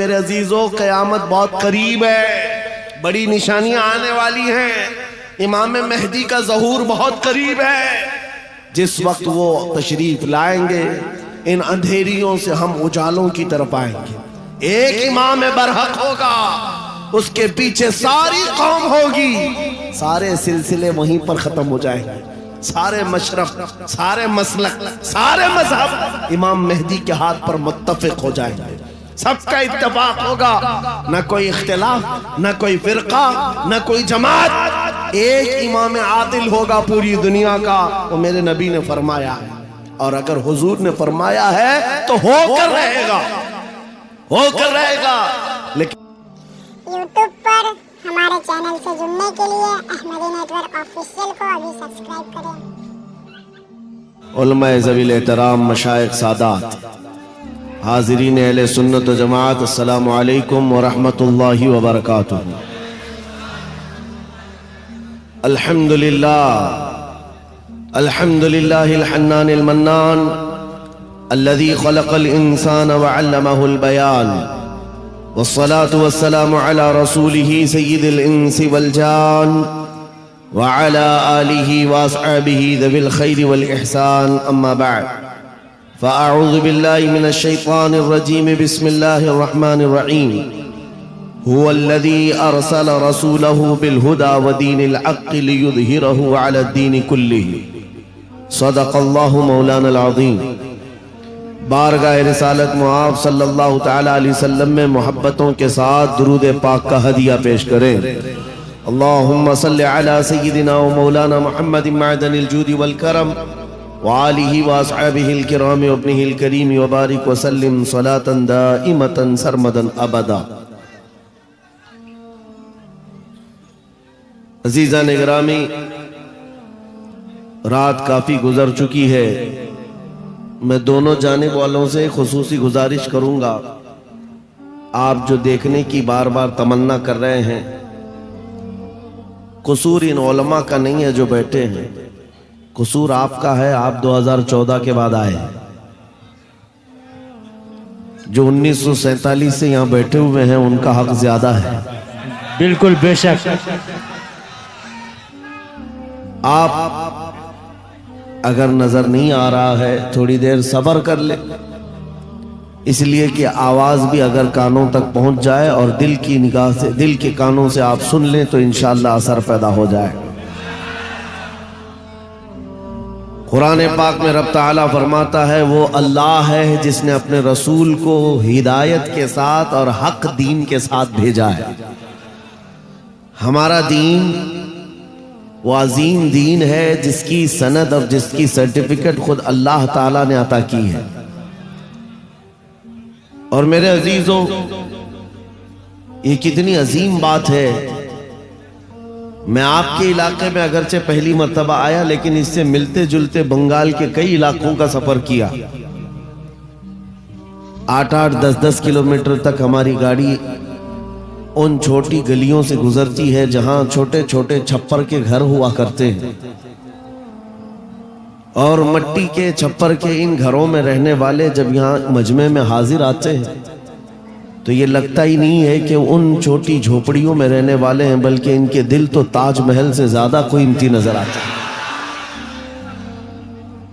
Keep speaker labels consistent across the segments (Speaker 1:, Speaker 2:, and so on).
Speaker 1: میرے عزیزوں قیامت بہت قریب ہے، بڑی نشانیاں آنے والی ہیں، امام مہدی کا ظہور بہت قریب ہے۔ جس وقت وہ تشریف لائیں گے ان اندھیریوں سے ہم اجالوں کی طرف آئیں گے۔ ایک امام برحق ہوگا، اس کے پیچھے ساری قوم ہوگی، سارے سلسلے وہیں پر ختم ہو جائیں گے، سارے مشرف، سارے مسلک، سارے مذہب امام مہدی کے ہاتھ پر متفق ہو جائیں گے، سب کا اتفاق ہوگا، نہ کوئی اختلاف، نہ کوئی فرقہ، نہ کوئی جماعت، ایک امام عادل ہوگا پوری دنیا کا، وہ میرے نبی نے فرمایا ہے، اور اگر حضور نے فرمایا ہے تو ہو کر رہے گا، ہو کر رہے گا۔ لیکن
Speaker 2: یوٹیوب پر ہمارے چینل سے جڑنے کے لیے احمدی نیٹ ورک آفیشیل کو ابھی سبسکرائب کریں۔
Speaker 1: علماء ذوی الاحترام، مشائخ، سادات، حاضرین اہل سنت و جماعت، السلام علیکم ورحمۃ اللہ وبرکاتہ۔ الحمدللہ الحمدللہ الحنان المنان الذي خلق الإنسان وعلمه البيان، والصلاة والسلام على رسوله سيد الإنس والجان وعلى آله وأصحابه ذوي الخير والإحسان، أما بعد فأعوذ بالله من الشيطان الرجيم، بسم الله الرحمن الرحيم، هو الذي أرسل رسوله بالهدى ودين الحق ليظهره على الدين كله، صدق الله مولانا العظيم۔ بارگاہ رسالت معاف صلی اللہ تعالی علیہ وسلم میں محبتوں کے ساتھ درود پاک کا ہدیہ پیش کریں۔ اللہم صلی علی سیدنا و مولانا محمد معدن الجود والکرم وآلہ واصحابہ الکرام وابنہ الکریم وبارک وسلم صلاة دائمتا سرمدا ابدا۔ عزیزان گرامی، رات کافی گزر چکی ہے، میں دونوں جانب والوں سے خصوصی گزارش کروں گا، آپ جو دیکھنے کی بار بار تمنا کر رہے ہیں، قصور ان علماء کا نہیں ہے جو بیٹھے ہیں، قصور آپ کا ہے، آپ 2014 کے بعد آئے ہیں، جو 1947 سے یہاں بیٹھے ہوئے ہیں ان کا حق زیادہ ہے۔
Speaker 3: بالکل بے شک۔
Speaker 1: آپ اگر نظر نہیں آ رہا ہے تھوڑی دیر صبر کر لے، اس لیے کہ آواز بھی اگر کانوں تک پہنچ جائے اور دل کی نگاہ سے، دل کے کانوں سے آپ سن لیں تو انشاءاللہ اثر پیدا ہو جائے۔ قرآن پاک میں رب تعالیٰ فرماتا ہے وہ اللہ ہے جس نے اپنے رسول کو ہدایت کے ساتھ اور حق دین کے ساتھ بھیجا ہے۔ ہمارا دین وہ عظیم دین ہے جس کی سند اور جس کی سرٹیفکیٹ خود اللہ تعالیٰ نے عطا کی ہے۔ اور میرے عزیزوں، یہ کتنی عظیم بات ہے، میں آپ کے علاقے میں اگرچہ پہلی مرتبہ آیا لیکن اس سے ملتے جلتے بنگال کے کئی علاقوں کا سفر کیا، 8-8 10-10 کلومیٹر تک ہماری گاڑی ان چھوٹی گلیوں سے گزرتی ہے جہاں چھوٹے چھوٹے چھپر کے گھر ہوا کرتے ہیں، اور مٹی کے چھپر کے ان گھروں میں رہنے والے جب یہاں مجمع میں حاضر آتے ہیں تو یہ لگتا ہی نہیں ہے کہ ان چھوٹی جھوپڑیوں میں رہنے والے ہیں، بلکہ ان کے دل تو تاج محل سے زیادہ قیمتی نظر آتے ہیں۔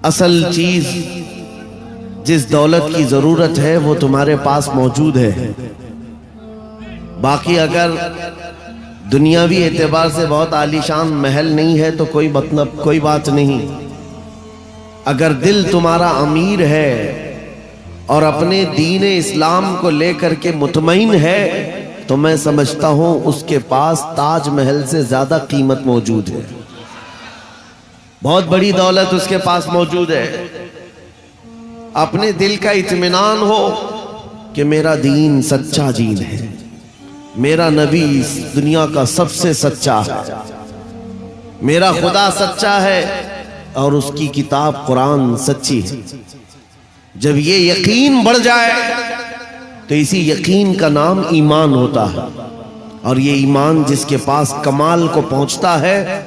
Speaker 1: اصل چیز جس دولت کی ضرورت ہے وہ تمہارے پاس موجود ہے، باقی اگر دنیاوی اعتبار سے بہت عالیشان محل نہیں ہے تو کوئی بات نہیں، اگر دل تمہارا امیر ہے اور اپنے دین اسلام کو لے کر کے مطمئن ہے تو میں سمجھتا ہوں اس کے پاس تاج محل سے زیادہ قیمت موجود ہے، بہت بڑی دولت اس کے پاس موجود ہے۔ اپنے دل کا اطمینان ہو کہ میرا دین سچا دین ہے، میرا نبی اس دنیا کا سب سے سچا ہے، میرا خدا سچا ہے اور اس کی کتاب قرآن سچی ہے۔ جب یہ یقین بڑھ جائے تو اسی یقین کا نام ایمان ہوتا ہے، اور یہ ایمان جس کے پاس کمال کو پہنچتا ہے،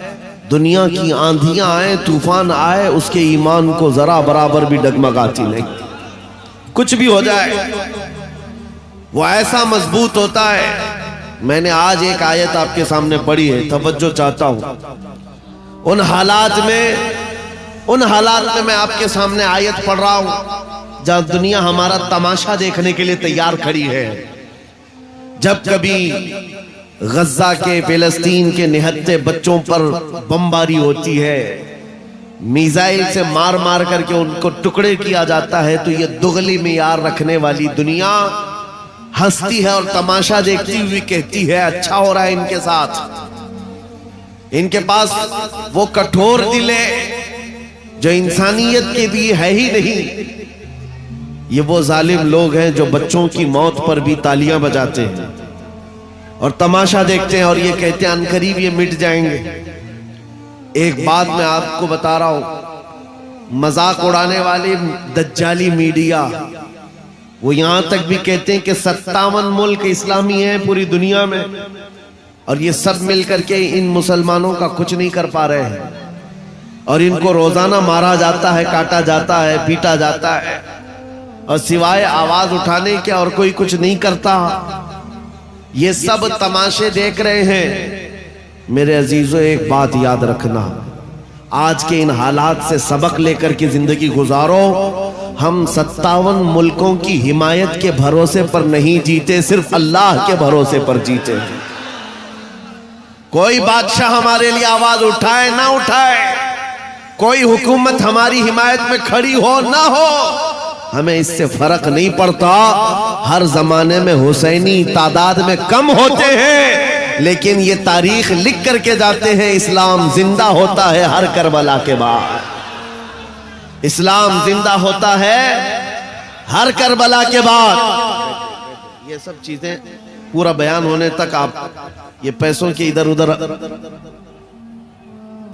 Speaker 1: دنیا کی آندھیاں آئیں، طوفان آئے، اس کے ایمان کو ذرا برابر بھی ڈگمگاتی نہیں، کچھ بھی ہو جائے وہ ایسا مضبوط ہوتا ہے. میں نے آج ایک آیت آپ کے سامنے پڑھی ہے, توجہ چاہتا ہوں. ان حالات میں میں آپ کے سامنے آیت پڑھ رہا ہوں جہاں دنیا ہمارا تماشا دیکھنے کے لیے تیار کھڑی ہے. جب کبھی غزہ کے, فلسطین کے نہتے بچوں پر بمباری ہوتی ہے, میزائل سے مار مار کر کے ان کو ٹکڑے کیا جاتا ہے, تو یہ دغلی معیار رکھنے والی دنیا ہنستی ہے اور تماشا دیکھتی ہوئی کہتی ہے اچھا ہو رہا ہے ان کے ساتھ. ان کے پاس وہ کٹھور دل ہے جو انسانیت کے لیے ہے ہی نہیں. یہ وہ ظالم لوگ ہیں جو بچوں کی موت پر بھی تالیاں بجاتے ہیں اور تماشا دیکھتے ہیں اور یہ کہتے ہیں عنقریب یہ مٹ جائیں گے. ایک بات میں آپ کو بتا رہا ہوں, مذاق اڑانے والے دجالی میڈیا وہ یہاں تک بھی کہتے ہیں کہ 57 ملک اسلامی ہیں پوری دنیا میں, اور یہ سب مل کر کے ان مسلمانوں کا کچھ نہیں کر پا رہے ہیں, اور ان کو روزانہ مارا جاتا ہے, کاٹا جاتا ہے, پیٹا جاتا ہے, اور سوائے آواز اٹھانے کے اور کوئی کچھ نہیں کرتا. یہ سب تماشے دیکھ رہے ہیں. میرے عزیزو ایک بات یاد رکھنا, آج کے ان حالات سے سبق لے کر کے زندگی گزارو. ہم 57 ملکوں کی حمایت کے بھروسے پر نہیں جیتے, صرف اللہ کے بھروسے پر جیتے. کوئی بادشاہ ہمارے لیے آواز اٹھائے نہ اٹھائے, کوئی حکومت ہماری حمایت میں کھڑی ہو نہ ہو, ہمیں اس سے فرق نہیں پڑتا. ہر زمانے میں حسینی تعداد میں کم ہوتے ہیں, لیکن یہ تاریخ لکھ کر کے جاتے ہیں اسلام زندہ ہوتا ہے ہر کربلا کے بعد. اسلام زندہ ہوتا ہے ہر کربلا کے بعد. یہ سب چیزیں پورا بیان ہونے تک آپ یہ پیسوں کے ادھر ادھر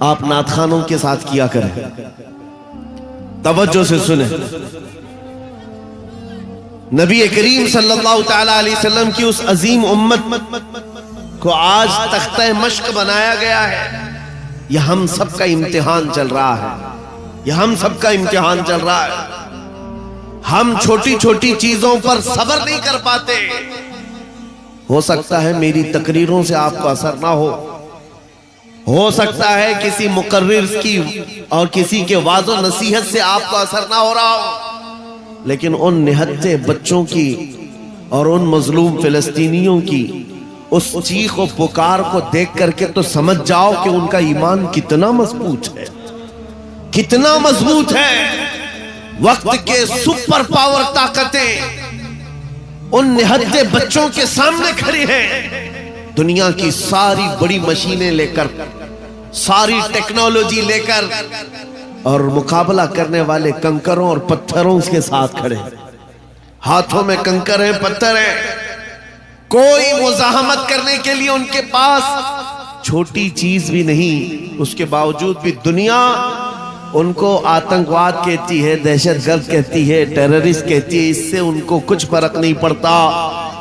Speaker 1: آپ نعت خوانوں کے ساتھ کیا کریں. توجہ سے سنیں. نبی کریم صلی اللہ تعالی علیہ وسلم کی اس عظیم امت کو آج تختہ مشق بنایا گیا ہے. یہ ہم سب کا امتحان چل رہا ہے, یہ ہم سب کا امتحان چل رہا ہے. ہم چھوٹی چھوٹی چیزوں پر صبر نہیں کر پاتے. ہو سکتا ہے میری تقریروں سے آپ کو اثر نہ ہو سکتا ہے کسی مقرر کی اور کسی کے وعظ و نصیحت سے آپ کو اثر نہ ہو رہا ہو, لیکن ان نہتے بچوں کی اور ان مظلوم فلسطینیوں کی اس چیخ و پکار کو دیکھ کر کے تو سمجھ جاؤ کہ ان کا ایمان کتنا مضبوط ہے, کتنا مضبوط ہے. وقت کے سپر پاور طاقتیں ان نہتے بچوں کے سامنے کھڑی ہیں. دنیا کی ساری بڑی مشینیں لے کر, ساری ٹیکنالوجی لے کر, اور مقابلہ کرنے والے کنکروں اور پتھروں کے ساتھ کھڑے. ہاتھوں میں کنکر ہیں, پتھر ہیں, کوئی مزاحمت کرنے کے لیے ان کے پاس چھوٹی چیز بھی نہیں. اس کے باوجود بھی دنیا ان کو آتنکواد کہتی ہے, دہشت گرد کہتی ہے, ٹیررسٹ کہتی ہے. اس سے ان کو کچھ فرق نہیں پڑتا.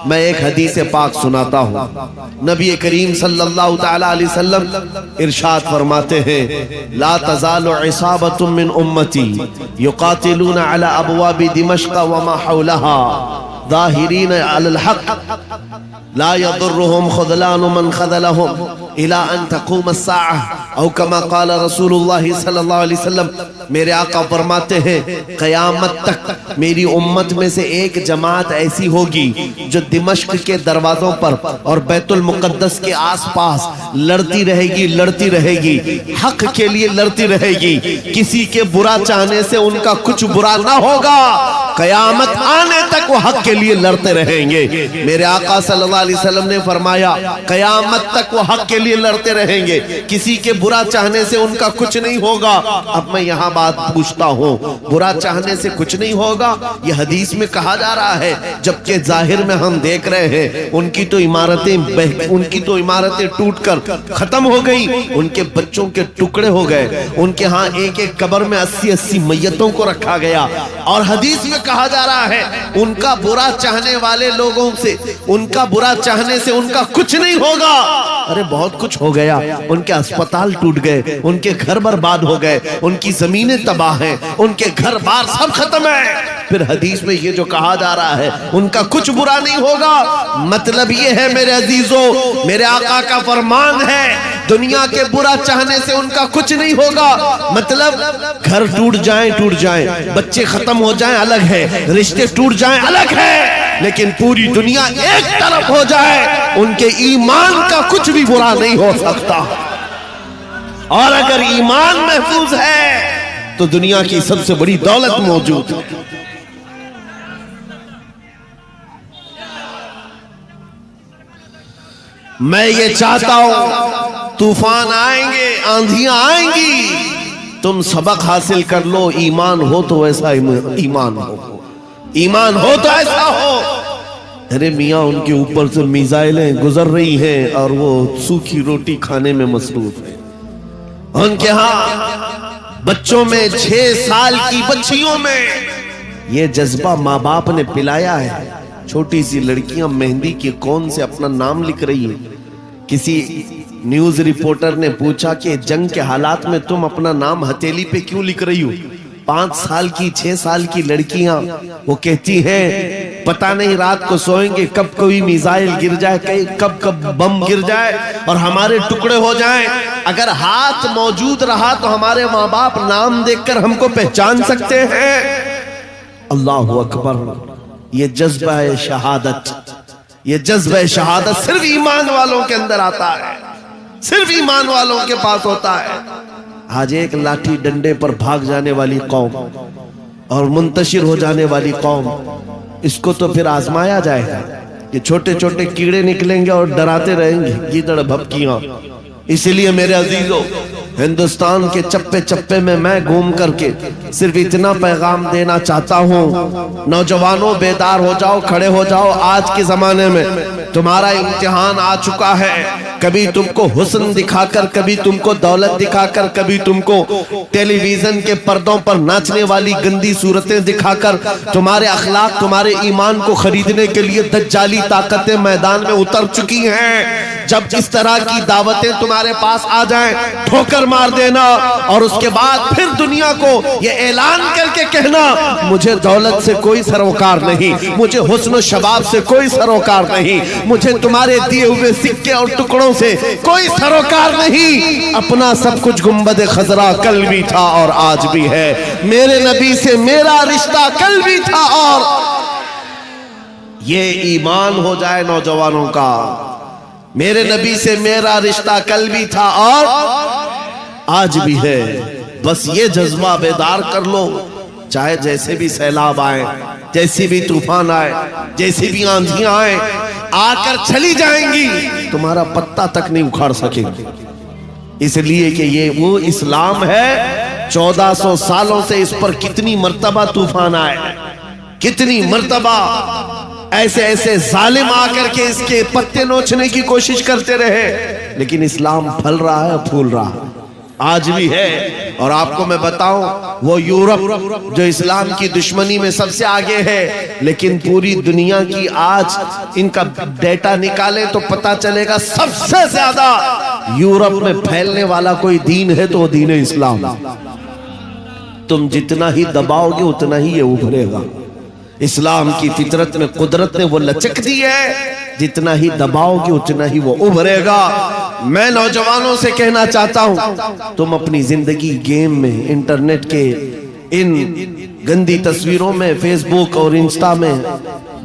Speaker 1: میں ایک حدیث پاک سناتا ہوں. نبی کریم صلی اللہ تعالی علیہ وسلم ارشاد فرماتے ہیں, لا تزال عصابۃ من امتی یقاتلون علی ابواب دمشق وما حولها ظاہرین علی الحق لا يضرهم خذلان من خذلهم الى ان تقوم الساعة او كما قال رسول اللہ صلی اللہ علیہ وسلم. میرے آقا فرماتے ہیں قیامت تک میری امت میں سے ایک جماعت ایسی ہوگی جو دمشق کے دروازوں پر اور بیت المقدس کے آس پاس لڑتی رہے گی, لڑتی رہے گی, حق کے لیے لڑتی رہے گی. کسی کے برا چاہنے سے ان کا کچھ برا نہ ہوگا. قیامت آنے تک وہ حق کے لیے لڑتے رہیں گے. میرے آقا صلی اللہ علیہ وسلم نے فرمایا قیامت تک وہ حق کے لیے لڑتے رہیں گے, کسی کے برا چاہنے سے ان کا کچھ نہیں ہوگا. اب میں یہاں بات پوچھتا ہوں, برا چاہنے سے کچھ نہیں ہوگا یہ حدیث میں کہا جا رہا ہے, جبکہ ظاہر میں ہم دیکھ رہے ہیں ان کی تو عمارتیں ٹوٹ کر ختم ہو گئی, ان کے بچوں کے ٹکڑے ہو گئے, ان کے ہاں ایک ایک قبر میں 80 میتوں کو رکھا گیا. اور حدیث میں کہا جا رہا ہے ان کا برا چاہنے والے لوگوں سے, ان کا برا چاہنے سے ان کا کچھ نہیں ہوگا. ارے بہت کچھ ہو گیا, ان کے اسپتال ٹوٹ گئے, ان کے گھر برباد ہو گئے, ان کی زمینیں تباہ ہیں, ان کے گھر بار سب ختم ہے. پھر حدیث میں یہ جو کہا جا رہا ہے ان کا کچھ برا نہیں ہوگا. مطلب یہ ہے میرے عزیزو، میرے آقا کا فرمان ہے دنیا کے برا چاہنے سے ان کا کچھ نہیں ہوگا. مطلب گھر ٹوٹ جائیں بچے ختم ہو جائیں الگ ہے، رشتے ٹوٹ جائیں الگ ہے، لیکن پوری دنیا ایک طرف ہو جائے ان کے ایمان کا کچھ بھی برا نہیں ہو سکتا. اور اگر ایمان محفوظ ہے تو دنیا کی سب سے بڑی دولت موجود ہے. میں یہ چاہتا ہوں طوفان آئیں گے، آندھیاں آئیں گی، تم سبق حاصل کر لو. ایمان ہو تو ایسا ایمان ہو، ایمان ہو تو ایسا ہو. ارے میاں ان کے اوپر سے میزائلیں گزر رہی ہیں اور وہ سوکھی روٹی کھانے میں مصروف ہے. ان کے ہاں بچوں میں 6 سال کی بچیوں میں یہ جذبہ ماں باپ نے پلایا ہے. چھوٹی سی لڑکیاں مہندی کے کون سے اپنا نام لکھ رہی ہیں. کسی نیوز رپورٹر نے پوچھا کہ جنگ کے حالات میں تم اپنا نام ہتھیلی پہ کیوں لکھ رہی ہو؟ 5 سال کی 6 سال کی لڑکیاں وہ کہتی ہیں پتہ نہیں رات کو سوئیں گے کب کوئی میزائل گر جائے، کب بم گر جائے اور ہمارے ٹکڑے ہو جائیں. اگر ہاتھ موجود رہا تو ہمارے ماں باپ نام دیکھ کر ہم کو پہچان سکتے ہیں. اللہ اکبر. یہ جذبہ شہادت، یہ جذبہ شہادت صرف ایمان والوں کے اندر آتا ہے، صرف ایمان والوں کے پاس ہوتا ہے. آج ایک لاٹھی ڈنڈے پر بھاگ جانے والی قوم اور منتشر ہو جانے والی قوم، اس کو تو پھر آزمایا جائے گا. یہ چھوٹے چھوٹے کیڑے نکلیں گے اور ڈراتے رہیں گے گیدڑ بھپکیاں. اسی لیے میرے عزیزو ہندوستان کے چپے چپے میں گھوم کر کے صرف اتنا پیغام دینا چاہتا ہوں، نوجوانوں بیدار ہو جاؤ، کھڑے ہو جاؤ. آج کے زمانے میں تمہارا امتحان آ چکا ہے. کبھی تم کو حسن دکھا کر، کبھی تم کو دولت دکھا کر، کبھی تم کو ٹیلی ویژن کے پردوں پر ناچنے والی گندی صورتیں دکھا کر تمہارے اخلاق، تمہارے ایمان کو خریدنے کے لیے دجالی طاقتیں میدان میں اتر چکی ہیں. جب اس طرح کی دعوتیں تمہارے پاس آ جائیں ٹھوکر مار دینا اور اس کے بعد پھر دنیا کو یہ اعلان کر کے کہنا مجھے دولت سے کوئی سروکار نہیں، مجھے حسن و شباب سے کوئی سروکار نہیں، مجھے تمہارے دیے ہوئے سکے اور ٹکڑوں سے کوئی سروکار نہیں. اپنا سب کچھ گنبد خضرا کل بھی تھا اور آج بھی ہے. میرے نبی سے میرا رشتہ کل بھی تھا اور یہ ایمان ہو جائے نوجوانوں کا. میرے نبی سے میرا رشتہ کل بھی تھا اور آج بھی ہے. بس یہ جذبہ بیدار کر لو. چاہے جیسے بھی سیلاب آئے، جیسی بھی طوفان آئے، جیسی بھی آندھیاں آئے، آ کر چلی جائیں گی، تمہارا پتا تک نہیں اکھاڑ سکے گی. اس لیے کہ یہ وہ اسلام ہے 1400 سالوں سے اس پر کتنی مرتبہ طوفان آئے، کتنی مرتبہ ایسے ایسے ظالم آ کر کے اس کے پتے نوچنے کی کوشش کرتے رہے، لیکن اسلام پھل رہا ہے، پھول رہا ہے، آج بھی ہے. اور آپ کو میں بتاؤں وہ یورپ جو اسلام کی دشمنی میں سب سے آگے ہے، لیکن پوری دنیا کی آج ان کا ڈیٹا نکالے تو پتا چلے گا سب سے زیادہ یورپ میں پھیلنے والا کوئی دین ہے تو وہ دین اسلام. تم جتنا ہی دباؤ گے اتنا ہی یہ ابھرے گا. اسلام کی فطرت میں قدرت نے وہ لچک دی ہے، جتنا ہی دباؤ گے اتنا ہی وہ ابھرے گا. میں نوجوانوں سے کہنا چاہتا ہوں تم اپنی زندگی گیم میں، انٹرنیٹ کے ان گندی تصویروں میں، فیس بک اور انسٹا میں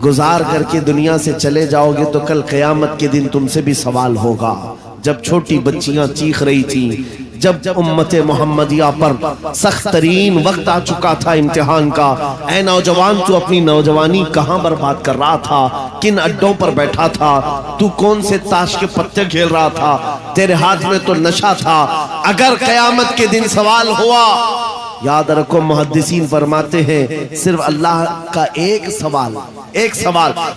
Speaker 1: گزار کر کے دنیا سے چلے جاؤ گے تو کل قیامت کے دن تم سے بھی سوال ہوگا. جب چھوٹی بچیاں چیخ رہی تھیں، جب امت محمدیہ پر سخت ترین وقت آ چکا تھا امتحان کا، اے نوجوان تو اپنی نوجوانی کہاں برباد کر رہا تھا؟ کن اڈوں پر بیٹھا تھا؟ تو کون سے تاش کے پتے کھیل رہا تھا؟ تیرے ہاتھ میں تو نشہ تھا. اگر قیامت کے دن سوال ہوا، یاد رکھو محدثین فرماتے ہیں صرف اللہ کا ایک سوال،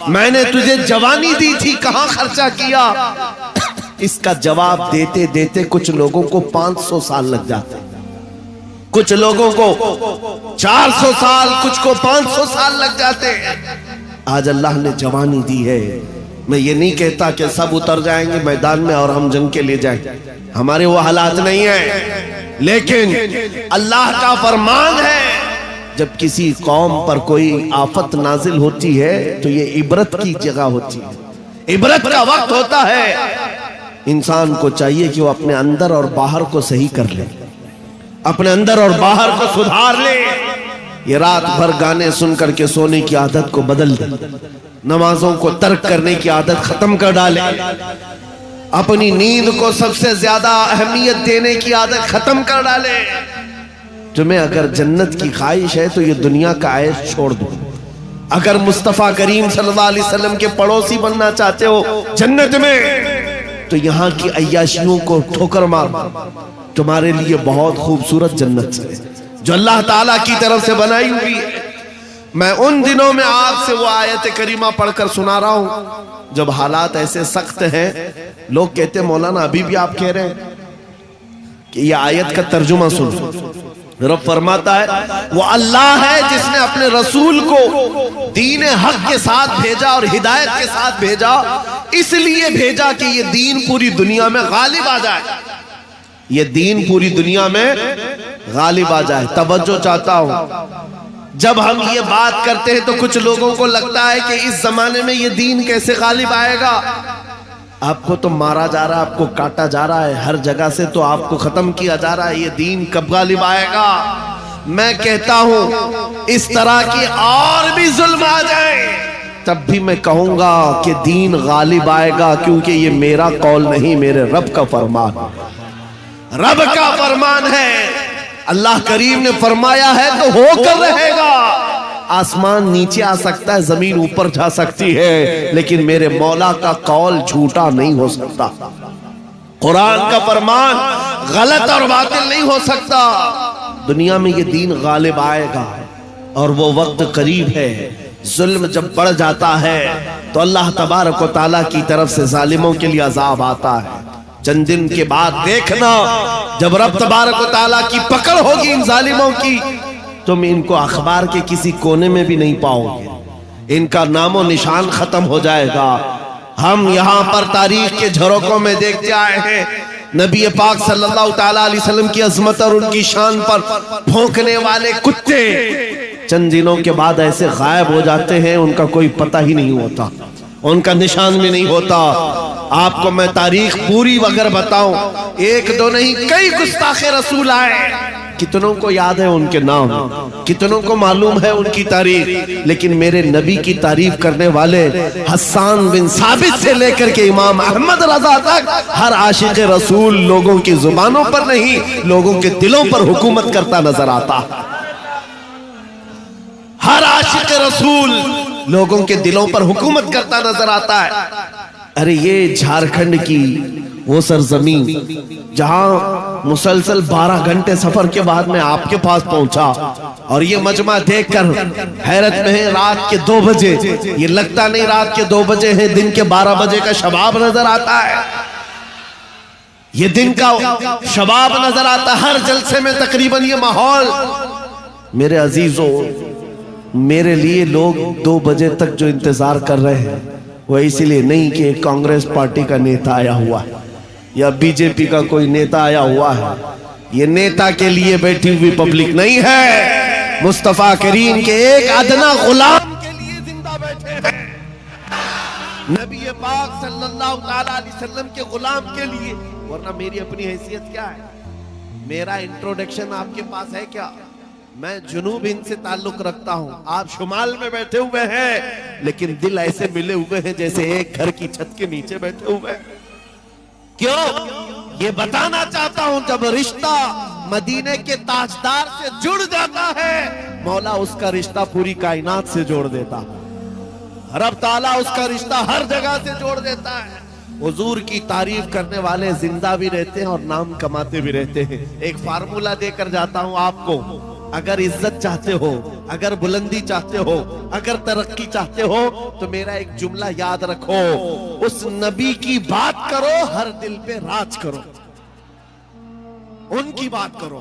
Speaker 1: میں نے تجھے جوانی دی تھی کہاں خرچہ کیا؟ اس کا جواب دیتے دیتے کچھ لوگوں کو 500 سال لگ جاتے، کچھ لوگوں کو 400 سال، کچھ کو 500 سال لگ جاتے. آج اللہ نے جوانی دی ہے. میں یہ نہیں کہتا کہ سب اتر جائیں گے میدان میں اور ہم جنگ کے لیے جائیں، ہمارے وہ حالات نہیں ہیں، لیکن اللہ کا فرمان ہے جب کسی قوم پر کوئی آفت نازل ہوتی ہے تو یہ عبرت کی جگہ ہوتی ہے، عبرت کا وقت ہوتا ہے۔ انسان کو چاہیے کہ وہ اپنے اندر اور باہر کو صحیح کر لے، اپنے اندر اور باہر کو سدھار لے۔ یہ رات بھر گانے سن کر کے سونے کی عادت کو بدل دے، نمازوں کو ترک کرنے کی عادت ختم کر ڈالے، اپنی نیند کو سب سے زیادہ اہمیت دینے کی عادت ختم کر ڈالے۔ تمہیں اگر جنت کی خواہش ہے تو یہ دنیا کا عیش چھوڑ دو۔ اگر مصطفیٰ کریم صلی اللہ علیہ وسلم کے پڑوسی بننا چاہتے ہو جنت میں تو یہاں کی عیاشیوں کو ٹھوکر مار، تمہارے لیے بہت خوبصورت جنت ہے جو اللہ تعالیٰ کی طرف سے بنائی ہوئی ہے۔ میں ان دنوں میں آپ سے وہ آیت کریمہ پڑھ کر سنا رہا ہوں جب حالات ایسے سخت ہیں، لوگ کہتے ہیں مولانا ابھی بھی آپ کہہ رہے ہیں کہ یہ آیت کا ترجمہ سن۔ رب فرماتا ہے وہ اللہ ہے جس نے اپنے رسول کو دین حق کے ساتھ بھیجا اور ہدایت کے ساتھ بھیجا، اس لیے بھیجا کہ یہ دین پوری دنیا میں غالب آ جائے، یہ دین پوری دنیا میں غالب آ جائے۔ توجہ چاہتا ہوں، جب ہم یہ بات کرتے ہیں تو کچھ لوگوں کو لگتا ہے کہ اس زمانے میں یہ دین کیسے غالب آئے گا؟ آپ کو تو مارا جا رہا ہے، آپ کو کاٹا جا رہا ہے، ہر جگہ سے تو آپ کو ختم کیا جا رہا ہے، یہ دین کب غالب آئے گا؟ میں کہتا ہوں اس طرح کی اور بھی ظلم آ جائے تب بھی میں کہوں گا کہ دین غالب آئے گا، کیونکہ یہ میرا قول نہیں، میرے رب کا فرمان، رب کا فرمان ہے۔ اللہ کریم نے فرمایا ہے تو ہو کر رہے گا۔ آسمان نیچے آ سکتا ہے، زمین اوپر جا سکتی ہے، لیکن میرے مولا کا قول جھوٹا نہیں ہو سکتا، قرآن کا فرمان غلط اور باطل نہیں ہو سکتا۔ دنیا میں یہ دین غالب آئے گا اور وہ وقت قریب ہے۔ ظلم جب بڑھ جاتا ہے تو اللہ تبارک و تعالیٰ کی طرف سے ظالموں کے لیے عذاب آتا ہے۔ چند دن کے بعد دیکھنا جب رب تبارک و تعالیٰ کی پکڑ ہوگی ان ظالموں کی، تم ان کو اخبار کے کسی کونے میں بھی نہیں پاؤ گے، ان کا نام و نشان ختم ہو جائے گا۔ ہم یہاں پر تاریخ کے جھروکوں میں دیکھتے آئے ہیں نبی پاک صلی اللہ تعالیٰ علیہ وسلم کی عظمت اور ان کی شان پر بھونکنے والے کتے چند دنوں کے بعد ایسے غائب ہو جاتے ہیں، ان کا کوئی پتہ ہی نہیں ہوتا، ان کا نشان بھی نہیں ہوتا۔ آپ کو میں تاریخ پوری اگر بتاؤں، ایک دو نہیں کئی گستاخ رسول آئے، کتنوں کو یاد ہے ان کے نام، کتنوں کو معلوم ہے ان کی تاریخ، لیکن میرے نبی کی تعریف کرنے والے حسان بن ثابت سے لے کر کے امام احمد رضا تک ہر عاشق رسول لوگوں کی زبانوں پر نہیں، لوگوں کے دلوں پر حکومت کرتا نظر آتا۔ ہر عاشق رسول لوگوں کے دلوں پر حکومت کرتا نظر آتا ہے۔ ارے یہ جھارکھنڈ کی وہ سرزمین جہاں مسلسل 12 گھنٹے سفر کے بعد میں آپ کے پاس پہنچا اور یہ مجمع دیکھ کر حیرت میں ہے۔ رات کے 2 بجے، یہ لگتا نہیں رات کے 2 بجے ہیں، دن کے 12 بجے کا شباب نظر آتا ہے، یہ دن کا شباب نظر آتا ہے۔ ہر جلسے میں تقریباً یہ ماحول۔ میرے عزیزوں، میرے لیے لوگ 2 بجے تک جو انتظار کر رہے ہیں وہ اسی لیے نہیں کہ کانگریس پارٹی کا نیتا آیا ہوا ہے یا بی جے پی کا کوئی نیتا آیا ہوا ہے، یہ نیتا کے لیے بیٹھی ہوئی پبلک نہیں ہے، مصطفیٰ کریم کے ایک ادنا غلام کے لیے زندہ بیٹھے ہیں، نبی پاک صلی اللہ علیہ وسلم کے غلام کے لیے۔ ورنہ میری اپنی حیثیت کیا ہے؟ میرا انٹروڈکشن آپ کے پاس ہے کیا؟ میں جنوب ہند سے تعلق رکھتا ہوں، آپ شمال میں بیٹھے ہوئے ہیں، لیکن دل ایسے ملے ہوئے ہیں جیسے ایک گھر کی چھت کے نیچے بیٹھے ہوئے ہیں۔ کیوں؟ یہ بتانا چاہتا ہوں جب رشتہ مدینے کے تاجدار سے جڑ جاتا ہے، مولا اس کا رشتہ پوری کائنات سے جوڑ دیتا ہے، رب تعالیٰ اس کا رشتہ ہر جگہ سے جوڑ دیتا ہے۔ حضور کی تعریف کرنے والے زندہ بھی رہتے ہیں اور نام کماتے بھی رہتے ہیں۔ ایک فارمولہ دے کر جاتا ہوں آپ کو، اگر عزت چاہتے ہو، اگر بلندی چاہتے ہو، اگر ترقی چاہتے ہو تو میرا ایک جملہ یاد رکھو، اس نبی کی بات کرو، ہر دل پہ راج کرو، ان کی بات کرو۔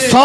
Speaker 1: 100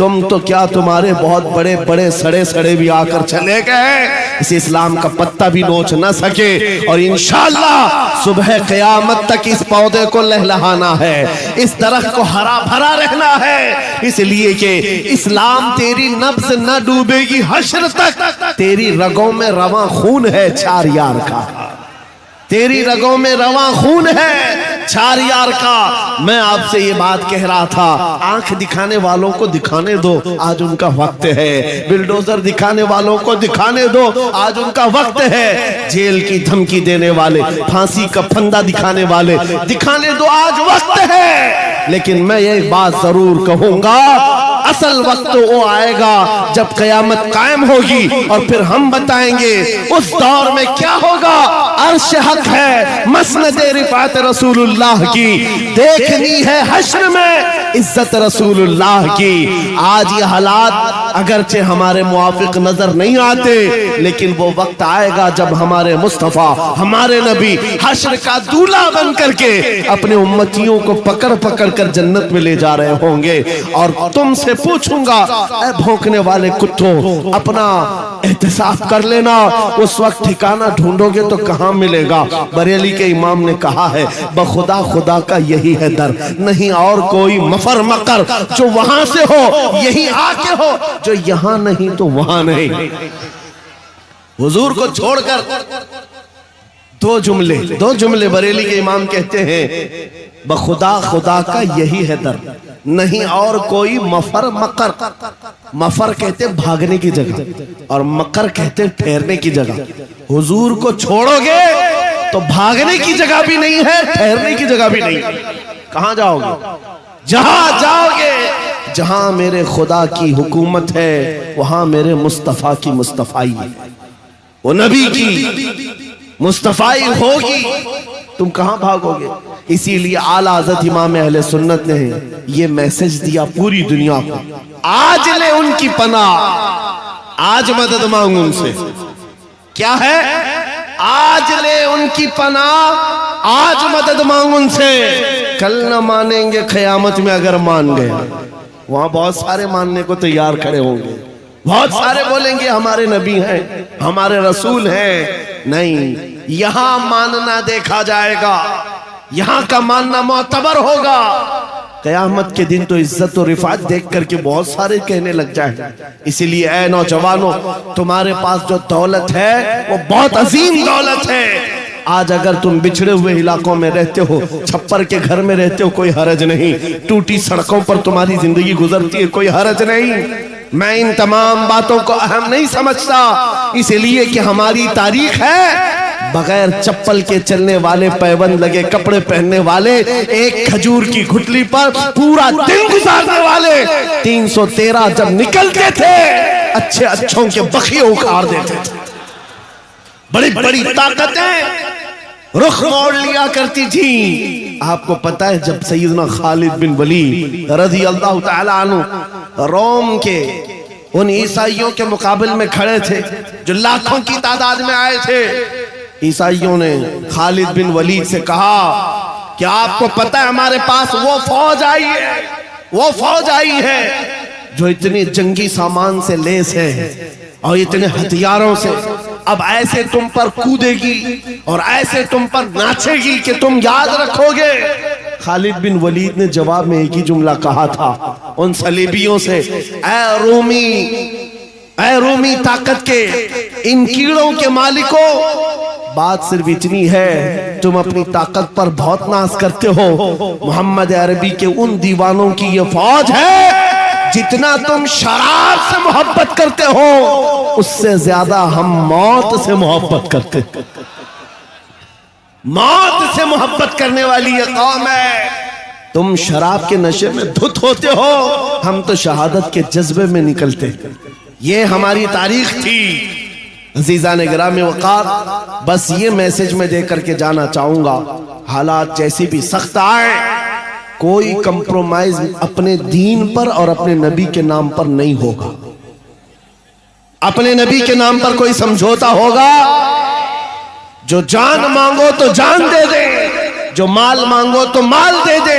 Speaker 1: تم تو کیا تمہارے بہت بڑے بڑے سڑے سڑے بھی آ کر چلے گئے اس اسلام کا پتہ بھی نوچ نہ سکے، اور انشاءاللہ صبح قیامت تک اس پودے کو لہلہانا ہے، اس درخت کو ہرا بھرا رہنا ہے، اس لیے کہ اسلام تیری نبض نہ ڈوبے گی حشر تک۔ تیری رگوں میں رواں خون ہے چھار یار کا، تیری رگوں میں رواں خون ہے چھار یار کا۔ میں آپ سے یہ بات کہہ رہا تھا، آنکھ دکھانے والوں کو دکھانے دو، آج ان کا وقت ہے۔ بلڈوزر دکھانے والوں کو دکھانے دو، آج ان کا وقت ہے۔ جیل کی دھمکی دینے والے، پھانسی کا پھندا دکھانے والے، دکھانے دو، آج وقت ہے۔ لیکن میں یہ بات ضرور کہوں گا، اصل وقت وہ آئے گا جب قیامت قائم ہوگی، اور پھر ہم بتائیں گے اس دور میں کیا ہوگا۔ عرش حق ہے، مسند رفعت رسول اللہ کی، دیکھنی ہے حشر میں عزت رسول اللہ کی۔ آج یہ حالات اگرچہ ہمارے موافق نظر نہیں آتے، لیکن وہ وقت آئے گا جب ہمارے مصطفیٰ، ہمارے نبی حشر کا دولہا بن کر کے اپنے امتیوں کو پکڑ پکڑ کر جنت میں لے جا رہے ہوں گے، اور تم سے پوچھوں گا، اے بھونکنے والے کتوں، اپنا احتساب کر لینا، اس وقت ٹھکانہ ڈھونڈو گے تو کہاں ملے گا۔ بریلی کے امام نے کہا ہے، بخدا خدا کا یہی ہے در، نہیں اور کوئی مفر مقر، جو وہاں سے ہو یہی آ کے ہو، جو یہاں نہیں تو وہاں نہیں۔ حضور کو چھوڑ کر دو جملے بریلی کے امام کہتے ہیں، بخدا خدا کا یہی ہے در، نہیں اور کوئی مفر مقر۔ مفر کہتے بھاگنے کی جگہ، اور مقر کہتے ٹھہرنے کی جگہ۔ حضور کو چھوڑو گے تو بھاگنے کی جگہ بھی نہیں ہے، ٹھہرنے کی جگہ بھی نہیں۔ کہاں جاؤ گے؟ جہاں جاؤ گے جہاں میرے خدا کی حکومت ہے، وہاں میرے مصطفیٰ کی مصطفائی ہے، وہ نبی کی مصطفائی ہوگی، تم کہاں بھاگو گے؟ اسی لیے اعلیٰ حضرت امام اہل سنت نے یہ میسج دیا پوری دنیا کو، آج لے ان کی پناہ، آج مدد مانگو ان سے۔ کیا ہے؟ آج لے ان کی پناہ، آج مدد مانگو ان سے، کل نہ مانیں گے قیامت میں اگر مان گئے۔ وہاں بہت سارے ماننے کو تیار کھڑے ہوں گے، بہت سارے بولیں گے ہمارے نبی ہیں، ہمارے رسول ہیں۔ نہیں، یہاں ماننا دیکھا جائے گا، یہاں کا ماننا معتبر ہوگا۔ قیامت کے دن تو عزت و رفعت دیکھ کر کے بہت سارے کہنے لگ جائیں۔ اسی لیے اے نوجوانوں، تمہارے پاس جو دولت ہے وہ بہت عظیم دولت ہے۔ آج اگر تم بچھڑے ہوئے علاقوں میں رہتے ہو، چھپر کے گھر میں رہتے ہو، کوئی حرج نہیں، ٹوٹی سڑکوں پر تمہاری زندگی گزرتی ہے، کوئی حرج نہیں۔ میں ان تمام باتوں کو اہم نہیں سمجھتا، اس لیے کہ ہماری تاریخ ہے بغیر چپل کے چلنے والے، پیوند لگے کپڑے پہننے والے، ایک کھجور کی گھٹلی پر پورا دن گزارنے والے، 313 جب نکلتے تھے اچھے اچھوں کے بخیے اکھاڑ دیتے تھے۔ بڑی بڑی طاقتیں رخ موڑ لیا کرتی تھی۔ آپ کو پتہ ہے جب سیدنا خالد بن ولید رضی اللہ تعالی عنہ روم کے ان عیسائیوں کے مقابل میں کھڑے تھے جو لاکھوں کی تعداد میں آئے تھے، عیسائیوں نے خالد بن ولید سے کہا کہ آپ کو پتہ ہے ہمارے پاس وہ فوج آئی ہے جو اتنے جنگی سامان سے لیس ہے اور اتنے ہتھیاروں سے، اب ایسے تم پر کودے گی اور ایسے تم پر ناچے گی کہ تم یاد رکھو گے۔ خالد بن ولید نے جواب میں ایک ہی جملہ کہا تھا ان صلیبیوں سے، اے رومی طاقت کے ان کیڑوں کے مالکوں، بات صرف اتنی ہے، تم اپنی طاقت پر بہت ناز کرتے ہو، محمد عربی کے ان دیوانوں کی یہ فوج ہے، جتنا تم شراب سے محبت کرتے ہو اس سے زیادہ ہم موت سے محبت کرتے ہیں۔ موت سے محبت کرنے والی یہ قوم ہے۔ تم شراب کے نشے میں دھت ہوتے ہو، ہم تو شہادت کے جذبے میں نکلتے۔ یہ ہماری تاریخ تھی۔ عزیزان گرامی وقار، بس یہ میسج میں دے کر کے جانا چاہوں گا، حالات جیسی بھی سخت آئے، کوئی کمپرومائز اپنے دین پر اور اپنے نبی کے نام پر نہیں ہوگا۔ اپنے نبی کے نام پر کوئی سمجھوتا ہوگا، جو جان مانگو تو جان دے دے، جو مال مانگو تو مال دے دے،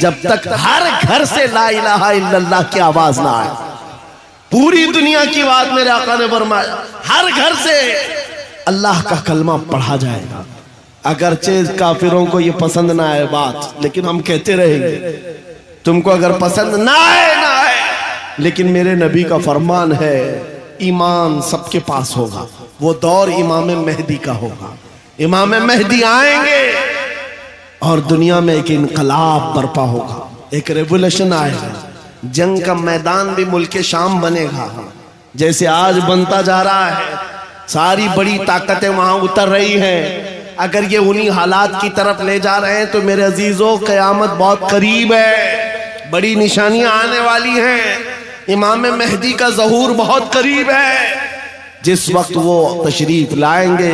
Speaker 1: جب تک ہر گھر سے لا الہ الا اللہ کی آواز نہ آئے. پوری دنیا کی بات میرے آقا نے فرمایا, ہر گھر سے اللہ کا کلمہ پڑھا جائے گا. اگرچہ کافروں کو یہ پسند نہ آئے بات, لیکن ہم کہتے رہیں گے. تم کو اگر پسند نہ آئے نہ آئے, لیکن میرے نبی کا فرمان ہے ایمان سب کے پاس ہوگا. وہ دور امام مہدی کا ہوگا. امام مہدی آئیں گے اور دنیا میں ایک انقلاب برپا ہوگا, ایک ریولیوشن آئے گا. جنگ کا میدان بھی ملک شام بنے گا جیسے آج بنتا جا رہا ہے. ساری بڑی طاقتیں وہاں اتر رہی ہیں. اگر یہ انہی حالات کی طرف لے جا رہے ہیں تو میرے عزیزوں قیامت بہت قریب ہے, بڑی نشانیاں آنے والی ہیں. امام مہدی کا ظہور بہت قریب ہے. جس وقت وہ تشریف لائیں گے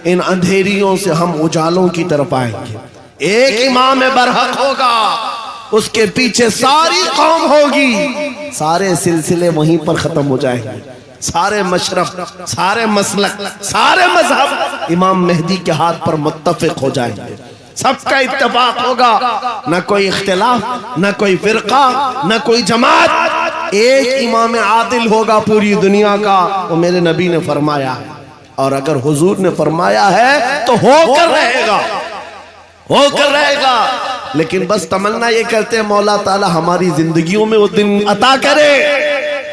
Speaker 1: ان اندھیریوں سے ہم اجالوں کی طرف آئیں گے. ایک امام برحق ہوگا, اس کے پیچھے ساری قوم ہوگی. سارے سلسلے وہیں پر ختم ہو جائیں گے. سارے مشرب, سارے مسلک, سارے مذہب امام مہدی کے ہاتھ پر متفق ہو جائیں گے. سب کا اتفاق ہوگا, نہ کوئی اختلاف, نہ کوئی فرقہ, نہ کوئی جماعت. ایک امام عادل ہوگا پوری دنیا کا, وہ میرے نبی نے فرمایا ہے. اور اگر حضور نے فرمایا ہے تو ہو کر رہے گا, ہو کر رہے گا. لیکن بس تمنا یہ کرتے ہیں مولا تعالی ہماری زندگیوں میں وہ دن عطا کرے,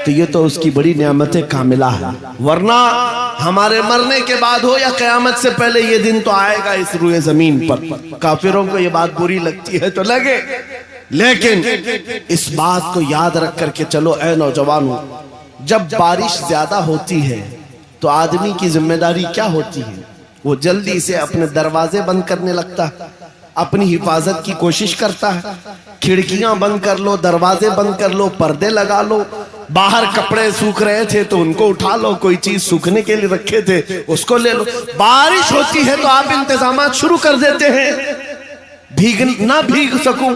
Speaker 1: تو یہ تو اس کی بڑی نعمت کاملہ ہے. ورنہ ہمارے مرنے کے بعد ہو یا قیامت سے پہلے یہ دن تو آئے گا اس روئے زمین پر. کافروں کو یہ بات بری لگتی ہے تو لگے, لیکن اس بات کو یاد رکھ کر کے چلو اے نوجوانوں, جب بارش زیادہ ہوتی ہے تو آدمی کی ذمہ داری کیا ہوتی ہے؟ وہ جلدی سے اپنے دروازے بند کرنے لگتا ہے, اپنی حفاظت کی کوشش کرتا ہے. کھڑکیاں بند کر لو, دروازے بند کر لو, پردے لگا لو. باہر کپڑے سوکھ رہے تھے تو ان کو اٹھا لو, کوئی چیز سوکھنے کے لیے رکھے تھے اس کو لے لو. بارش ہوتی ہے تو آپ انتظامات شروع کر دیتے ہیں. نہ بھیگ سکوں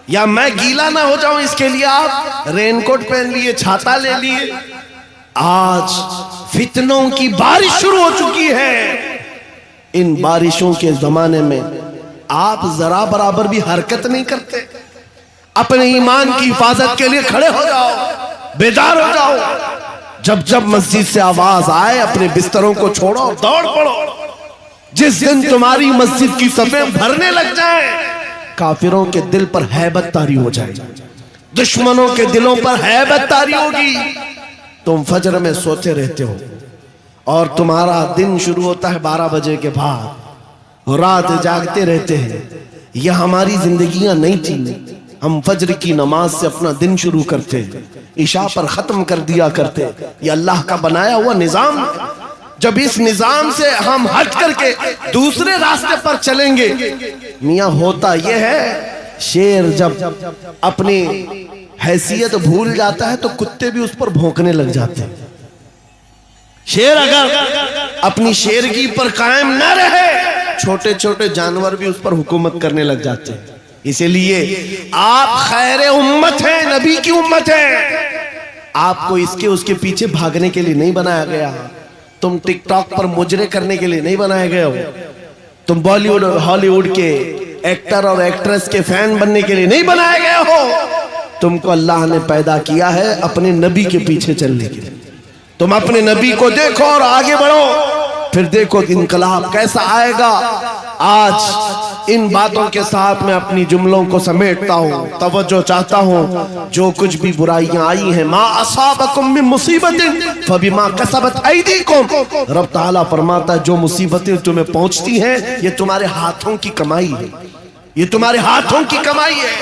Speaker 1: یا میں گیلا نہ ہو جاؤں اس کے لیے آپ رین کوٹ پہن لیے, چھاتا لے لیے. آج فتنوں کی بارش شروع ہو چکی ہے. ان بارشوں کے زمانے میں آپ ذرا برابر بھی حرکت نہیں کرتے. اپنے ایمان کی حفاظت کے لیے کھڑے ہو جاؤ, بیدار ہو جاؤ. جب جب مسجد سے آواز آئے اپنے بستروں کو چھوڑو اور دوڑ پڑو. جس دن تمہاری مسجد کی صفیں بھرنے لگ جائیں, کافروں کے دل پر ہیبت طاری ہو جائے, دشمنوں کے دلوں پر ہیبت طاری ہوگی. تم فجر میں سوتے رہتے ہو اور تمہارا دن شروع ہوتا ہے 12 بجے کے بعد, رات جاگتے رہتے ہیں. یہ ہماری زندگیاں نہیں تھیں. ہم فجر کی نماز سے اپنا دن شروع کرتے, عشاء پر ختم کر دیا کرتے. یہ اللہ کا بنایا ہوا نظام. جب اس نظام سے ہم ہٹ کر کے دوسرے راستے پر چلیں گے, میاں ہوتا یہ ہے شیر جب اپنی حیثیت بھول جاتا ہے تو کتے بھی اس پر بھونکنے لگ جاتے ہیں. شیر اگر اپنی شیرگی پر قائم نہ رہے, چھوٹے چھوٹے جانور بھی اس پر حکومت کرنے لگ جاتے ہیں. اسی لیے آپ خیر امت ہیں, نبی کی امت ہیں. آپ کو اس کے پیچھے بھاگنے کے لیے نہیں بنایا گیا. تم ٹک ٹاک پر مجرے کرنے کے لیے نہیں بنائے گئے ہو. تم بالی ووڈ اور ہالی ووڈ کے ایکٹر اور ایکٹریس کے فین بننے کے لیے نہیں بنائے گئے ہو. تم کو اللہ نے پیدا کیا ہے اپنے نبی کے پیچھے چلنے کے لیے. تم اپنے نبی کو دیکھو اور آگے بڑھو, پھر دیکھو انقلاب کیسا آئے گا. آج ان باتوں کے ساتھ میں اپنی جملوں کو سمیٹتا ہوں. توجہ چاہتا ہوں, جو کچھ بھی برائیاں آئی ہیں, ما اصابکم من مصیبت فبما کسبت ایدیکم, رب تعالیٰ فرماتا ہے جو مصیبتیں تمہیں پہنچتی ہیں یہ تمہارے ہاتھوں کی کمائی ہے, یہ تمہارے ہاتھوں کی کمائی ہے.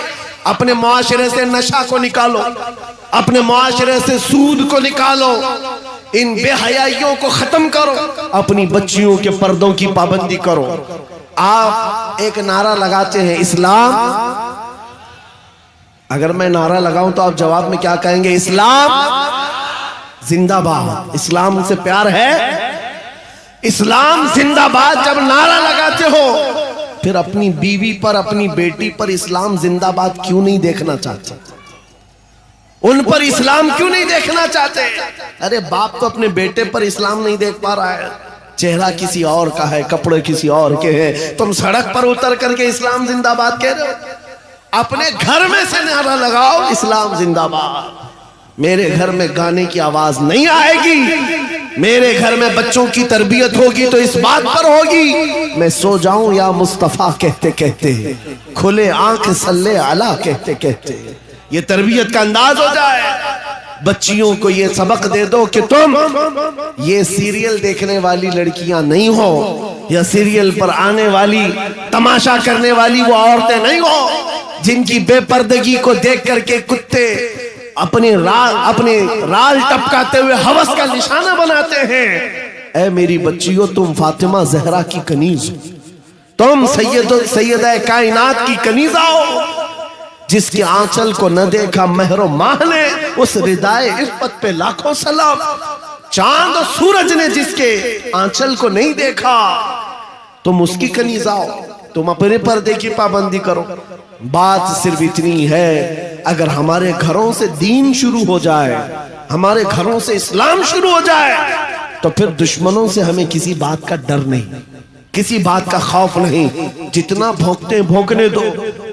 Speaker 1: اپنے معاشرے سے نشہ کو نکالو, اپنے معاشرے سے سود کو نکالو, ان بے حیائیوں کو ختم کرو, اپنی بچیوں کے پردوں کی پابندی کرو. آپ ایک نعرہ لگاتے ہیں اسلام, اگر میں نعرہ لگاؤں تو آپ جواب میں کیا کہیں گے؟ اسلام زندہ باد. اسلام سے پیار ہے, اسلام زندہ باد. جب نعرہ لگاتے ہو پھر اپنی بیوی پر, اپنی بیٹی پر اسلام زندہ باد کیوں نہیں دیکھنا چاہتے؟ ان پر اسلام کیوں نہیں دیکھنا چاہتے؟ ارے باپ تو اپنے بیٹے پر اسلام نہیں دیکھ پا رہا ہے, چہرہ کسی اور کا ہے, کپڑے کسی اور کے ہیں, تم سڑک پر اتر کر کے اسلام زندہ باد کہہ رہے ہو. اپنے گھر میں سے نعرہ لگاؤ اسلام زندہ باد. میرے گھر میں گانے کی آواز نہیں آئے گی. میرے گھر میں بچوں کی تربیت ہوگی تو اس بات پر ہوگی میں سو جاؤں یا مصطفیٰ کہتے کہتے, کھلے آنکھ صلی علی کہتے کہتے. یہ تربیت کا انداز ہو جائے. بچیوں کو یہ سبق دے دو کہ تم یہ سیریل دیکھنے والی لڑکیاں نہیں ہو, یا سیریل پر آنے والی تماشا کرنے والی وہ عورتیں نہیں ہو جن کی بے پردگی کو دیکھ کر کے کتے اپنے رال ٹپکاتے ہوئے ہوس کا نشانہ بناتے ہیں. اے میری بچیوں, تم فاطمہ زہرا کی کنیز ہو, تم سیدہ کائنات کی کنیزہ ہو. جس کے آنچل کو نہ دیکھا مہر و ماہ نے, اس ردائے عفت پہ لاکھوں سلام. چاند و سورج نے جس کے آنچل کو نہیں دیکھا, تم اس کی کنیزہ ہو. تم اپنے پردے کی پابندی کرو. بات صرف اتنی ہے, اگر ہمارے گھروں سے دین شروع ہو جائے, ہمارے گھروں سے اسلام شروع ہو جائے, تو پھر دشمنوں سے ہمیں کسی بات کا ڈر نہیں, کسی بات کا خوف نہیں. جتنا بھونکتے بھونکنے دو.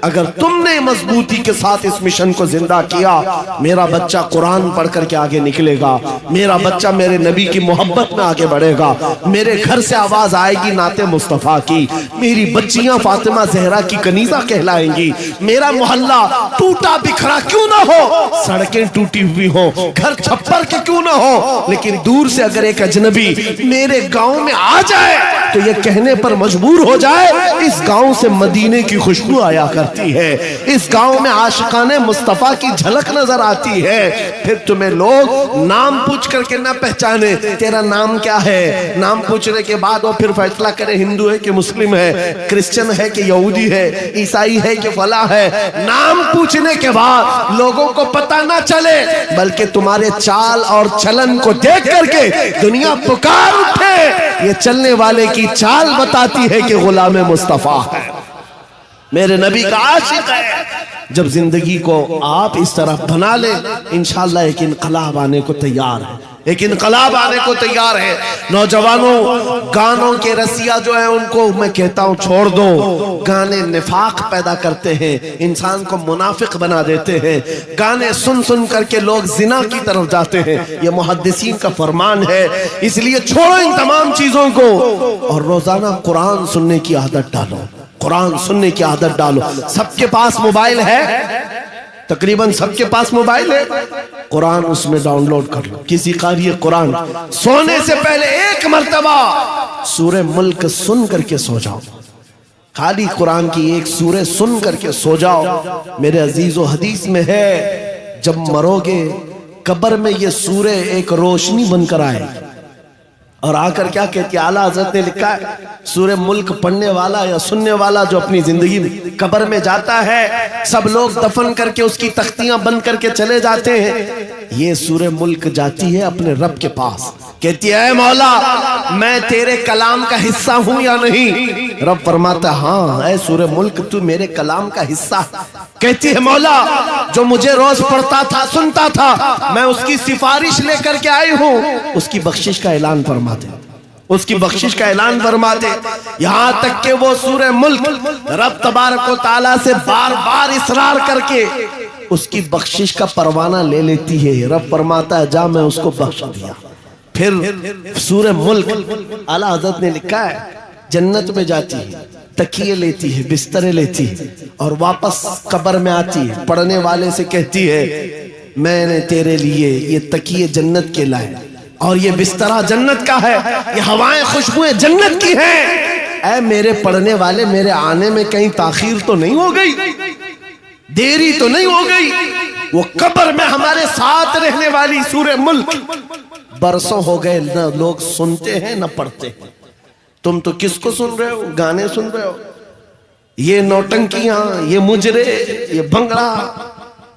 Speaker 1: اگر تم نے مضبوطی کے ساتھ اس مشن کو زندہ کیا, میرا بچہ قرآن پڑھ کر کے آگے نکلے گا, میرا بچہ میرے نبی کی محبت میں آگے بڑھے گا, میرے گھر سے آواز آئے گی نعت مصطفیٰ کی, میری بچیاں فاطمہ زہرا کی کنیزہ کہلائیں گی. میرا محلہ ٹوٹا بکھرا کیوں نہ ہو, سڑکیں ٹوٹی ہوئی ہوں, گھر چھپر کے کیوں نہ ہو, لیکن دور سے اگر ایک اجنبی میرے گاؤں میں آ جائے تو یہ کہنے پر مجبور ہو جائے, اس گاؤں سے مدینے کی خوشبو آیا کرتی ہے, اس گاؤں میں عاشقان مصطفیٰ کی جھلک نظر آتی ہے. پھر تمہیں لوگ نام پوچھ کر کے نہ پہچانے, تیرا نام کیا ہے, نام پوچھنے کے بعد وہ پھر فیصلہ کرے ہندو ہے کہ مسلم ہے, کرسچن ہے کہ یہودی ہے, عیسائی ہے کہ فلاں ہے. نام پوچھنے کے بعد لوگوں کو پتہ نہ چلے, بلکہ تمہارے چال اور چلن کو دیکھ کر کے دنیا پکار اٹھے, یہ چلنے والے کی چال بتاتی ہے کہ غلام مصطفیٰ ہے, میرے نبی کا عاشق ہے. جب زندگی کو آپ اس طرح بنا لیں, انشاءاللہ ایک انقلاب آنے کو تیار ہے, ایک انقلاب آنے کو تیار ہے. نوجوانوں, گانوں کے رسیا جو ہیں ان کو میں کہتا ہوں چھوڑ دو. گانے نفاق پیدا کرتے ہیں, انسان کو منافق بنا دیتے ہیں. گانے سن سن کر کے لوگ زنا کی طرف جاتے ہیں, یہ محدثین کا فرمان ہے. اس لیے چھوڑو ان تمام چیزوں کو, اور روزانہ قرآن سننے کی عادت ڈالو, قرآن سننے کی عادت ڈالو. سب کے پاس موبائل ہے, تقریباً سب کے پاس موبائل ہے, قرآن اس میں ڈاؤن لوڈ کر لو. کسی قاری قرآن سونے سے پہلے ایک مرتبہ سورہ ملک سن کر کے سو جاؤ, خالی قرآن کی ایک سورہ سن کر کے سو جاؤ. میرے عزیز و حدیث میں ہے, جب مرو گے قبر میں یہ سورہ ایک روشنی بن کر آئے, اور آ کر کیا کہتی ہے, اعلیٰ حضرت نے لکھا ہے, سورہ ملک پڑھنے والا یا سننے والا جو اپنی زندگی میں قبر میں جاتا ہے, سب لوگ دفن کر کے اس کی تختیاں بند کر کے چلے جاتے ہیں, یہ سورہ ملک جاتی ہے اپنے رب کے پاس, کہتی ہے اے مولا میں تیرے کلام کا حصہ ہوں یا نہیں؟ رب فرماتا ہے ہاں اے سورہ ملک تو میرے کلام کا حصہ. کہتی ہے مولا جو مجھے روز پڑھتا تھا سنتا تھا, میں اس کی سفارش لے کر کے آئی ہوں, اس کی بخشش کا اعلان فرما دے, اس کی بخشش کا اعلان فرما دے. یہاں تک کہ وہ سورہ ملک رب تبارک و تعالیٰ سے بار بار اصرار کر کے اس کی بخشش کا پروانہ لے لیتی ہے. رب فرماتا ہے جا میں اس کو بخش دیا. پھر سورہ ملک اعلیٰ حضرت نے لکھا ہے جنت میں جاتی ہے, تکیے لیتی ہے, بسترے لیتی ہے, اور واپس قبر میں آتی ہے, پڑھنے والے سے کہتی ہے میں نے تیرے لیے یہ تکیے جنت کے لائے, اور یہ بسترہ جنت کا ہے, یہ ہوائیں خوشبوئیں جنت کی ہیں. اے میرے پڑھنے والے, میرے آنے میں کہیں تاخیر تو نہیں ہو گئی, دیری تو نہیں ہو گئی؟ وہ قبر میں ہمارے ساتھ رہنے والی سورہ ملک برسوں ہو گئے نہ لوگ سنتے ہیں نہ پڑھتے ہیں. تم تو کس کو سن رہے ہو؟ گانے سن رہے ہو, یہ نوٹنکیاں, یہ مجرے, یہ بھنگڑا,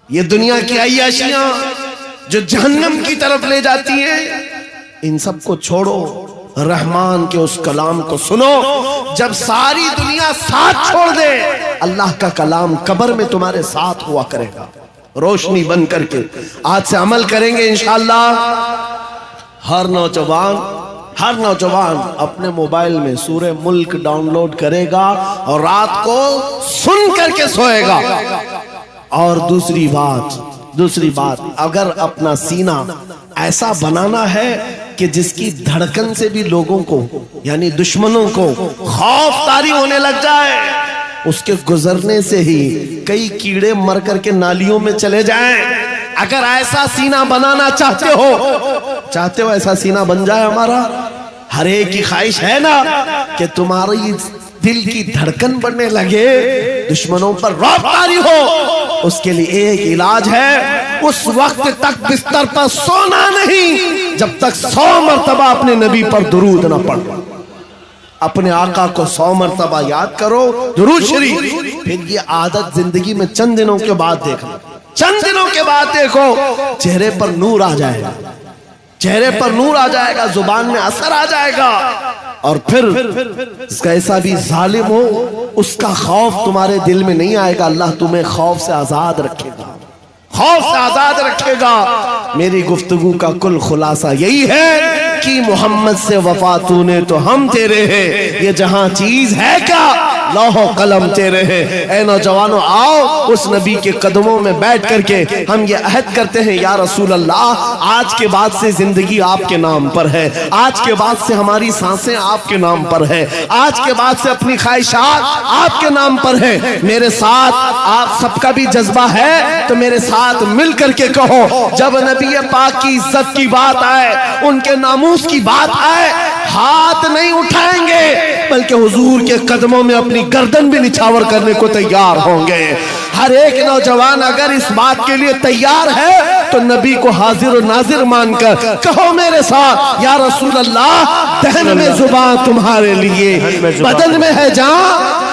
Speaker 1: یہ دنیا کی عیاشیاں جو جہنم کی طرف لے جاتی ہیں. ان سب کو چھوڑو, رحمان کے اس کلام کو سنو. جب ساری دنیا ساتھ چھوڑ دے, اللہ کا کلام قبر میں تمہارے ساتھ ہوا کرے گا روشنی بن کر کے. آج سے عمل کریں گے انشاءاللہ. ہر نوجوان اپنے موبائل میں سورہ ملک ڈاؤن لوڈ کرے گا اور رات کو سن کر کے سوئے گا. اور دوسری بات اگر اپنا سینہ ایسا بنانا ہے کہ جس کی دھڑکن سے بھی لوگوں کو یعنی دشمنوں کو خوف طاری ہونے لگ جائے، اس کے گزرنے سے ہی کئی کیڑے مر کر کے نالیوں میں چلے جائیں، اگر ایسا سینہ بنانا چاہتے ہو ایسا سینہ بن جائے ہمارا، ہر ایک کی خواہش ہے نا کہ تمہاری دل کی دھڑکن بڑھنے لگے، دشمنوں پر رعب طاری ہو، اس کے لیے ایک علاج ہے، اس وقت تک بستر پر سونا نہیں جب تک 100 مرتبہ اپنے نبی پر درود نہ پڑھو، اپنے آقا کو 100 مرتبہ یاد کرو، درود شریف، پھر یہ عادت زندگی میں چند دنوں کے بعد دیکھنا، چہرے پر نور آ جائے گا، زبان میں اثر آ جائے گا، اور پھر کیسا بھی ظالم ہو اس کا خوف تمہارے دل میں نہیں آئے گا، اللہ تمہیں خوف سے آزاد رکھے گا، میری گفتگو کا کل خلاصہ یہی ہے کہ محمد سے وفا تو نے تو ہم تیرے ہیں، یہ جہاں چیز ہے کیا لوح و قلم تیرے ہیں، اے نوجوانوں آؤ اس نبی کے قدموں میں بیٹھ کر کے ہم یہ عہد کرتے ہیں، یا رسول اللہ آج کے بعد سے زندگی آپ کے نام پر ہے، آج کے بعد سے ہماری سانسیں آپ کے نام پر ہے، آج کے بعد سے اپنی خواہشات آپ کے نام پر ہے، میرے ساتھ آپ سب کا بھی جذبہ ہے تو میرے ساتھ مل کر کے کہو، جب نبی پاک کی عزت کی بات آئے، ان کے ناموس کی بات آئے، ہاتھ نہیں اٹھائیں گے بلکہ حضور کے قدموں میں اپنی گردن بھی نچھاور کرنے کو تیار ہوں گے، ہر ایک نوجوان اگر اس بات کے لیے تیار ہے تو نبی کو حاضر و ناظر مان کر کہو میرے ساتھ، یا رسول اللہ دہن میں زبان تمہارے لیے، بدن میں ہے جان،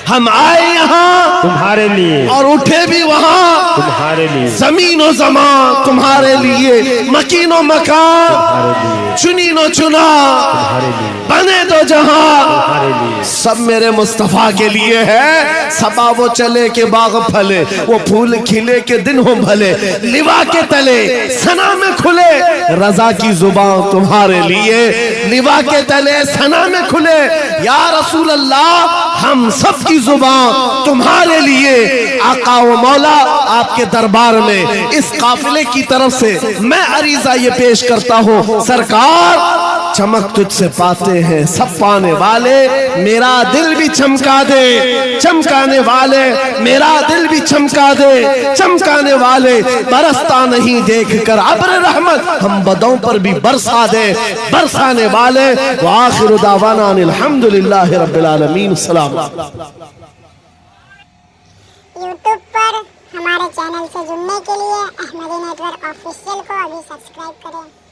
Speaker 1: ہم آئے یہاں
Speaker 3: تمہارے لیے
Speaker 1: اور اٹھے بھی وہاں
Speaker 3: تمہارے لیے،
Speaker 1: زمین و زمان تمہارے لیے، مکین و مکان چنین و چنا بنے دو جہاں، سب میرے مصطفیٰ کے لیے ہے، صبا وہ چلے کہ باغ پھلے، وہ پھول کھلے کہ دن ہو بھلے، لوا کے تلے سنا میں کھلے، رضا کی زبان تمہارے لیے، لوا کے تلے سنا میں کھلے، یا رسول اللہ ہم سب کی زبان تمہارے لیے، آقا و مولا آپ کے دربار میں اس قافلے کی طرف سے میں عریضہ یہ پیش کرتا ہوں، سرکار چمک تجھ سے پاتے ہیں سب پانے والے، میرا دل بھی چمکا دے، چمکانے والے میرا دل بھی چمکا دے، چمکانے والے برستا نہیں دیکھ کر ابر رحمت، ہم بدوں پر بھی برسا دے، برسانے والے، وآخر دعوانا الحمدللہ رب العالمین، السلام۔
Speaker 2: یوٹیوب پر ہمارے چینل سے جڑنے کے لیے احمدی نیٹ ورک آفیشیل کو ابھی سبسکرائب کریں۔